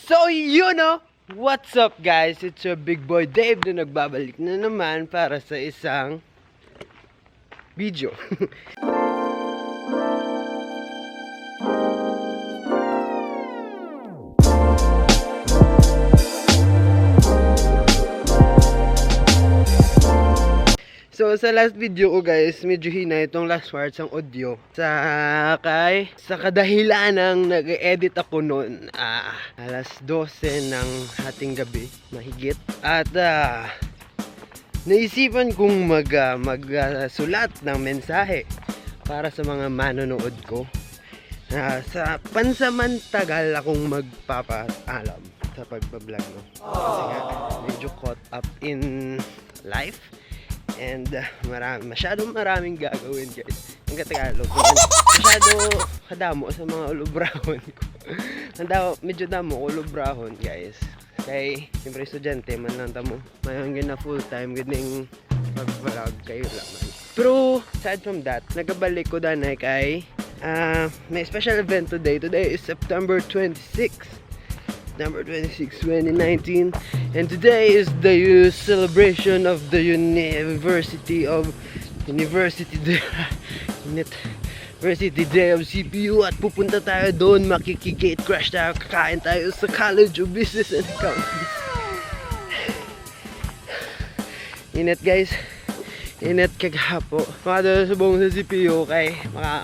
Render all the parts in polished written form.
So, you know, what's up guys? It's your big boy Dave na nagbabalik na naman para sa isang video. So sa last video ko guys, medyo hina itong last parts ng audio sa kadahilan ng nag-edit ako noon alas 12 ng hating gabi mahigit at naisipan kong magsulat ng mensahe para sa mga manonood ko sa pansamantagal akong magpapaalam sa pagbablog no? Kasi nga medyo caught up in life. And masyadong maraming gagawin guys. Ang Tagalog masyado kadamo sa mga ulubrahon ko. Medyo damo ulubrahon guys. Kay siyempre estudyante man lang tamo. Mayon na full time ganing pag-vlog kayo laman. Pero aside from that, nagabalik ko danay kay may special event today. Today is September 26, 2019, and today is the celebration of the University Day of CPU at pupunta tayo doon, makikigate crash tayo, kakain tayo sa College of Business and Accounting. Init guys, init kaghapo mga subong sa CPU kay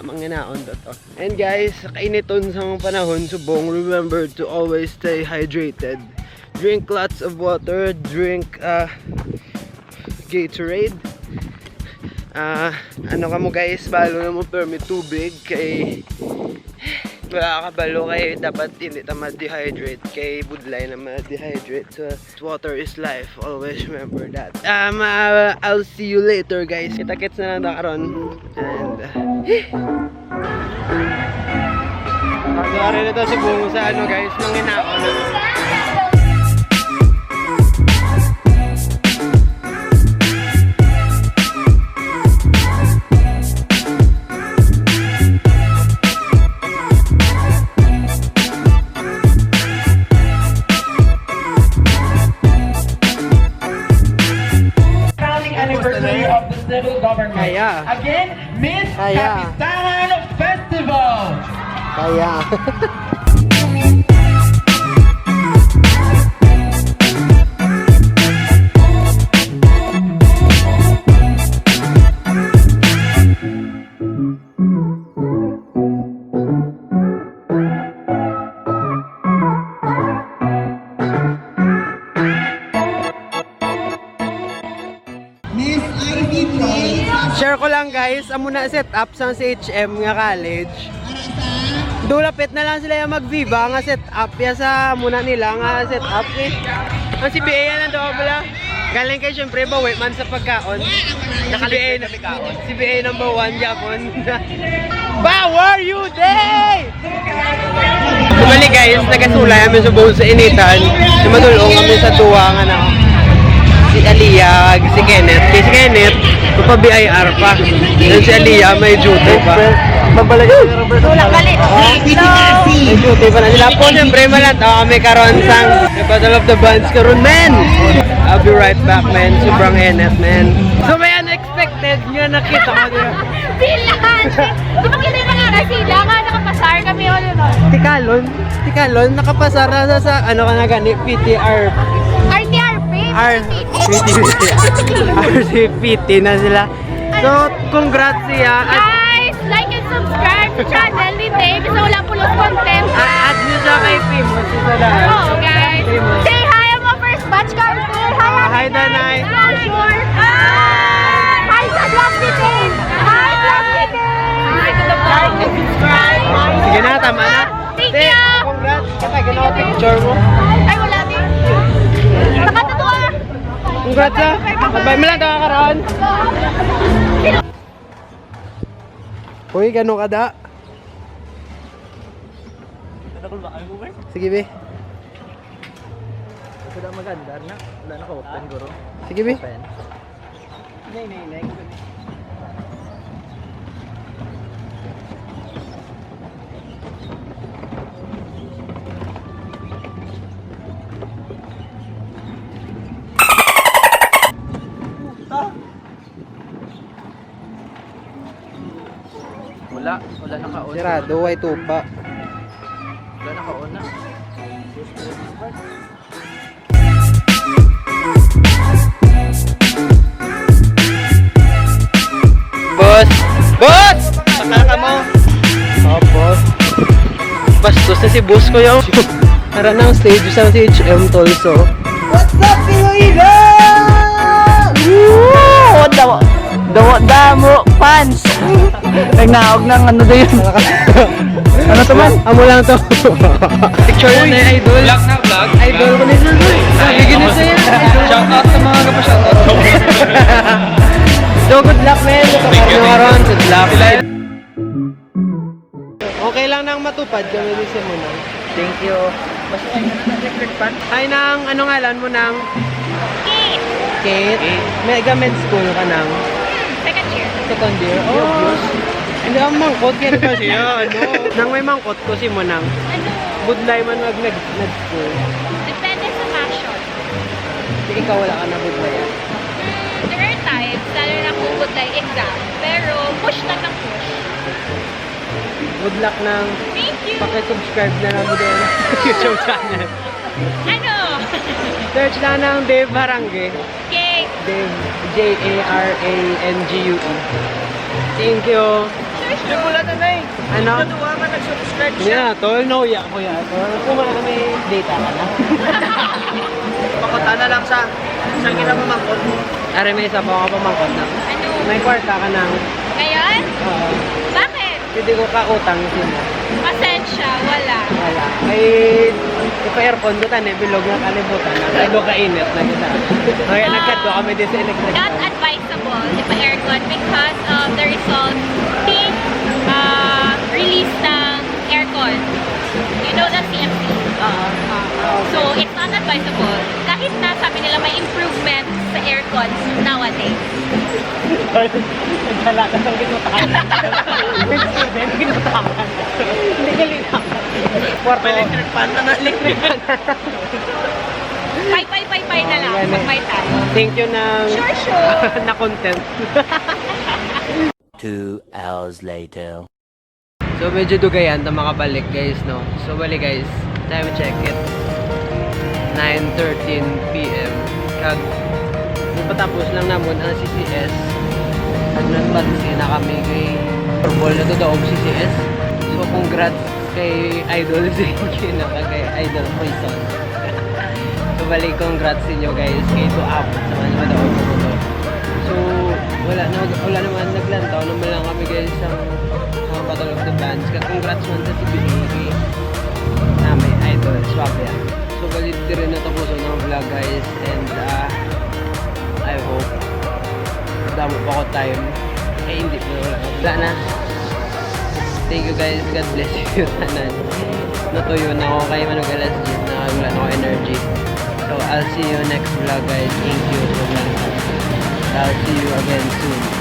manginaon to. And guys, sa kainiton sa mga panahon subong, remember to always stay hydrated. Drink lots of water, drink Gatorade. Ano ka mo guys, balo na mo permit tubig kay wala ka balo kay dapat hindi ta ma-dehydrate kay budlay na ma-dehydrate. So water is life, always remember that. I'll see you later guys. Kita-kits na lang karon. And Pagkari na to si Bungo sa ano guys, manginaon. Of the civil government. Again, Miss Kapitan Festival. Share ko lang guys, amo na set up sa CHM nga college. Dulapit na lang sila yung mag-viva nga set up ya sa muna nila nga set up eh. Ang CBA yan daw pala. Galing kay syempre bawi man sa pagkaon. CBA number 1 Japon. Power you day! Kumali guys, nagasulay kami sa buong sa initan. Sumadulong kami sa tuwa nga na si Aliyah, si Kenneth. Kay si Kenneth, pa-BIR pa. Yan si Aliyah, may duty pa. Mabalagay si Robert. Tulak bali. May duty pa na sila po. Siyempre, malantaw kami karon sang the Battle of the Bands karon, man. I'll be right back, man. Sobrang enet, man. So, may unexpected nga nakita ko dito. Silan! Di ba kita yung mga sila nga nakapasar kami o yun? Tikalon, nakapasar na sa ano ka na gani, PTR. RCPT na sila. So, congrats siya. Guys, like and subscribe sa channel ni Dave kasi wala pulos content. Add nyo siya kay Famous. Oo, guys. Say hi ang mga first batch Carter. Hi, Danay. Hi, sure. Hi, sa vlog ni Dave. Hi, vlog ni Dave. Hi to the vlog and subscribe. Sige na, tama na. Thank you. Congrats. Kita, ginawa picture mo. Ay, wala din. Nakatatua. Congrats ha. Sabay mo lang ito kakaroon. Uy, gano'n ka da? Sige be. Wala maganda na. Wala na ka-open guro. Sige be. Nay. Wala nakaon. Sirado, ay tupa. Wala nakaon na. Boss! Boss! Saka mo. Oh, boss. Bastos na si boss ko yung. Tara ng stage sa CHM Tolso. What's up, Pinoyga? Woo! Damo fans. Nagnaog ng ano na yun. Ano to man? Amo lang to. Picture na yung idol. Vlog na vlog. Idol ko na yun. Bigyan na sa'yo. Shout out sa mga kapashout out. So good luck, man. Karon, good luck. Okay lang nang matupad kami ni Simona. Thank you. Basta ay electric fan. Ay nang, ano ngalan mo nang? Kate. Kate? Mega med school ka nang? Second year. Second year? Oh, hindi ang mangkot yan pa siya, ano? Nang may mangkot ko si Monang. Ano? Budlay man nag-school. Depende sa passion. Ikaw wala ka na budlayan. There are times, lalo na kung good like exam, pero push na ng push. Good luck ng Thank you! pakisubscribe na lang mo din YouTube channel. Ano? Search na ng Dave Jarangue. Cake! Dave, Jarangue. Thank you. Hindi wala na na eh. Ano? Natuwa ka nag-subscribe Hindi siya. na, tol. No, ya ko yan. Kung wala kami data ka na. Pakunta na lang sa ginamamangkot. Are, may isa pa ako pamangkot na. Ano? May kwarta ka ng... Ngayon? Oo. Bakit? Hindi ko ka-utang sino. Pasensya, wala. Wala. Ay, ipa-aircon doon tani, bilog na kalibutan. Ay, doon kainit na kita. Kaya nagkadto kami din sa electric. Not advisable if aircon because of the resulting release ng aircon. You know the CFC. So, it's not advisable. Kahit na sabi nila may improvement sa aircon nowadays. Nagdala ka ng ginutakan. Ginutakan. Hindi ka linakan. Kwarto. Electric fan na na. Electric fan. Pay na lang pag may time. Thank you ng... Sure. na content. 2 hours later. So medyo dugayan na makabalik guys, no? So bali guys, time check it. 9:13 PM. Kag patapos lang namon ang CCS. At nagpansi na kami kay football na to daog CCS. So congrats kay Idol Zinky na kay Idol Poison. So bali congrats sa inyo guys kay to up sa mga daog mo to. So wala naman naglantaw naman lang kami guys sa Battle of the Bands. Congrats man sa CBA na may Idol swap yan. So balit din rin natapuso ng vlog guys, and I hope damo pa ko time. Hindi po wala na. Thank you guys, God bless you tanan. Natuyo na ako kay Manong Alas Gym na wala na ako energy. So I'll see you next vlog guys. Thank you so much. I'll see you again soon.